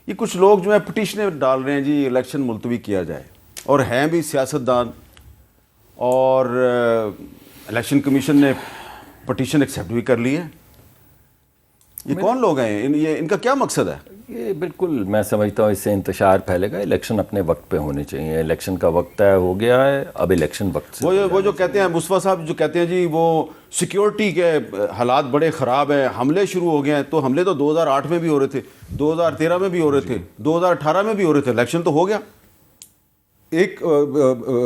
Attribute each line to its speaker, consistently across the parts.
Speaker 1: یہ کچھ لوگ جو ہیں پٹیشنیں ڈال رہے ہیں جی الیکشن ملتوی کیا جائے، اور ہیں بھی سیاستدان، اور الیکشن کمیشن نے پٹیشن ایکسیپٹ بھی کر لی ہے. یہ کون لوگ ہیں؟ ان کا کیا مقصد ہے؟
Speaker 2: یہ بالکل میں سمجھتا ہوں اس سے انتشار پھیلے گا. الیکشن اپنے وقت پہ ہونے چاہیے. الیکشن کا وقت طے ہو گیا ہے، اب الیکشن وقت سے
Speaker 1: وہ جو کہتے ہیں مصطفیٰ صاحب جو کہتے ہیں جی وہ سیکیورٹی کے حالات بڑے خراب ہیں، حملے شروع ہو گئے ہیں. تو حملے تو 2008 میں بھی ہو رہے تھے، 2013 میں بھی ہو رہے تھے، 2018 میں بھی ہو رہے تھے. الیکشن تو ہو گیا.
Speaker 3: ایک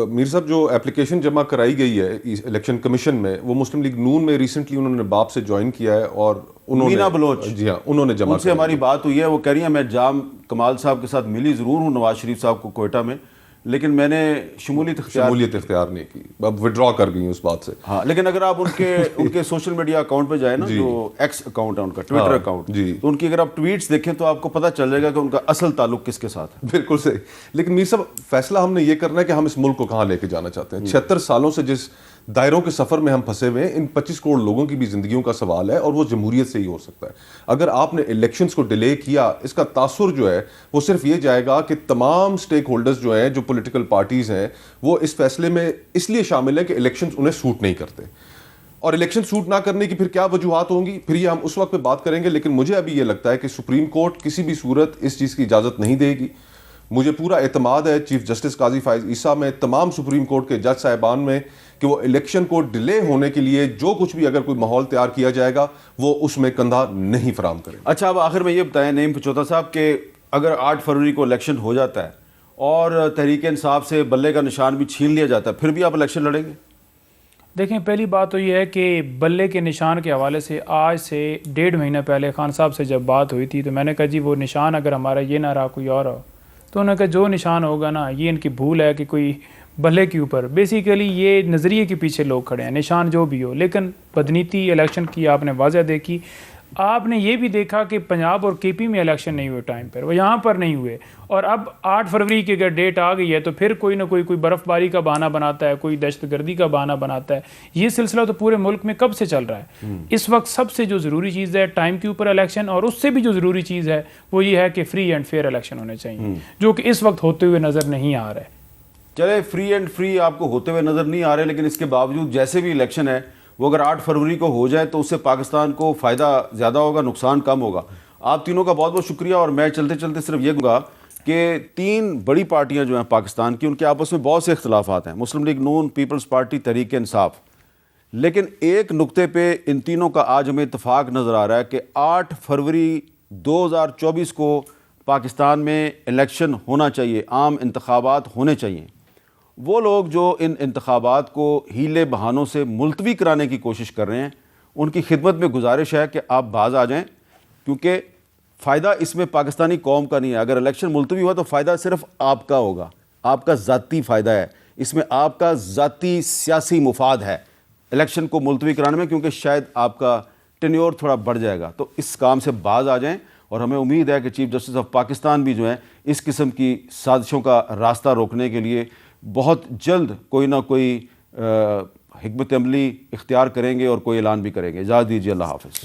Speaker 3: میر صاحب جو اپلیکیشن جمع کرائی گئی ہے الیکشن کمیشن میں، وہ مسلم لیگ نون میں ریسنٹلی انہوں نے باپ سے جوائن کیا ہے، اور انہوں نے
Speaker 1: مینا بلوچ،
Speaker 3: جی ہاں انہوں نے جمع
Speaker 1: ان سے ہماری بات ہوئی ہے. وہ کہہ رہی ہیں میں جام کمال صاحب کے ساتھ ملی ضرور ہوں نواز شریف صاحب کو کوئٹہ میں، لیکن میں نے شمولیت
Speaker 3: اختیار نہیں کی، اب وڈرا کر گئی اس بات سے.
Speaker 1: ہاں لیکن اگر آپ ان کے سوشل میڈیا اکاؤنٹ پہ جائیں نا، جو ایکس اکاؤنٹ ہے ان کا، ٹویٹر اکاؤنٹ، تو ان کی اگر آپ ٹویٹس دیکھیں تو آپ کو پتہ چل جائے گا کہ ان کا اصل تعلق کس کے ساتھ ہے.
Speaker 3: بالکل صحیح. لیکن میر صاحب فیصلہ ہم نے یہ کرنا ہے کہ ہم اس ملک کو کہاں لے کے جانا چاہتے ہیں. 76 سالوں سے جس دائروں کے سفر میں ہم پھنسے ہوئے ہیں، ان 25 کروڑ لوگوں کی بھی زندگیوں کا سوال ہے، اور وہ جمہوریت سے ہی ہو سکتا ہے. اگر آپ نے الیکشنز کو ڈیلے کیا، اس کا تاثر جو ہے وہ صرف یہ جائے گا کہ تمام سٹیک ہولڈرز جو ہیں، جو پولیٹیکل پارٹیز ہیں، وہ اس فیصلے میں اس لیے شامل ہیں کہ الیکشنز انہیں سوٹ نہیں کرتے. اور الیکشن سوٹ نہ کرنے کی پھر کیا وجوہات ہوں گی، پھر یہ ہم اس وقت پہ بات کریں گے. لیکن مجھے ابھی یہ لگتا ہے کہ سپریم کورٹ کسی بھی صورت اس چیز کی اجازت نہیں دے گی. مجھے پورا اعتماد ہے چیف جسٹس قاضی فائز عیسیٰ میں، تمام سپریم کورٹ کے جج صاحبان میں، کہ وہ الیکشن کو ڈیلے ہونے کے لیے جو کچھ بھی اگر کوئی ماحول تیار کیا جائے گا وہ اس میں کندھا نہیں فراہم کرے.
Speaker 1: اچھا اب آخر میں یہ بتائیں نعیم پچوتا صاحب کہ اگر 8 فروری کو الیکشن ہو جاتا ہے اور تحریک انصاف سے بلے کا نشان بھی چھین لیا جاتا ہے، پھر بھی آپ الیکشن لڑیں گے؟
Speaker 4: دیکھیں پہلی بات تو یہ ہے کہ بلے کے نشان کے حوالے سے آج سے 1.5 مہینہ پہلے خان صاحب سے جب بات ہوئی تھی تو میں نے کہا جی وہ نشان اگر ہمارا یہ نہ رہا کوئی اور ہو، تو انہوں نے کہا جو نشان ہوگا نا، یہ ان کی بھول ہے کہ کوئی بلے کے اوپر، بیسیکلی یہ نظریے کے پیچھے لوگ کھڑے ہیں، نشان جو بھی ہو. لیکن بدنیتی الیکشن کی آپ نے واضح دیکھی. آپ نے یہ بھی دیکھا کہ پنجاب اور کے پی میں الیکشن نہیں ہوئے ٹائم پر، وہ یہاں پر نہیں ہوئے. اور اب 8 فروری کی اگر ڈیٹ آ گئی ہے تو پھر کوئی نہ کوئی برف باری کا بہانہ بناتا ہے، کوئی دہشت گردی کا بہانہ بناتا ہے. یہ سلسلہ تو پورے ملک میں کب سے چل رہا ہے. اس وقت سب سے جو ضروری چیز ہے ٹائم کے اوپر الیکشن، اور اس سے بھی جو ضروری چیز ہے وہ یہ ہے کہ فری اینڈ فیئر الیکشن ہونے چاہیے، جو کہ اس وقت ہوتے ہوئے نظر نہیں آ رہا ہے.
Speaker 1: چلے فری اینڈ فری آپ کو ہوتے ہوئے نظر نہیں آ رہے، لیکن اس کے باوجود جیسے بھی الیکشن ہے وہ اگر 8 فروری کو ہو جائے تو اس سے پاکستان کو فائدہ زیادہ ہوگا، نقصان کم ہوگا. آپ تینوں کا بہت بہت شکریہ. اور میں چلتے چلتے صرف یہ کہوں گا کہ 3 بڑی پارٹیاں جو ہیں پاکستان کی، ان کے آپس میں بہت سے اختلافات ہیں، مسلم لیگ نون، پیپلز پارٹی، تحریک انصاف. لیکن ایک نقطے پہ ان تینوں کا آج ہمیں اتفاق نظر آ رہا ہے کہ 8 فروری 2024 کو پاکستان میں الیکشن ہونا چاہیے، عام انتخابات ہونے چاہیے. وہ لوگ جو ان انتخابات کو ہیلے بہانوں سے ملتوی کرانے کی کوشش کر رہے ہیں، ان کی خدمت میں گزارش ہے کہ آپ باز آ جائیں، کیونکہ فائدہ اس میں پاکستانی قوم کا نہیں ہے. اگر الیکشن ملتوی ہوا تو فائدہ صرف آپ کا ہوگا، آپ کا ذاتی فائدہ ہے اس میں، آپ کا ذاتی سیاسی مفاد ہے الیکشن کو ملتوی کرانے میں، کیونکہ شاید آپ کا ٹینیور تھوڑا بڑھ جائے گا. تو اس کام سے باز آ جائیں. اور ہمیں امید ہے کہ چیف جسٹس آف پاکستان بھی جو ہیں اس قسم کی سازشوں کا راستہ روکنے کے لیے بہت جلد کوئی نہ کوئی حکمت عملی اختیار کریں گے اور کوئی اعلان بھی کریں گے. اجازت دیجیے، اللہ حافظ.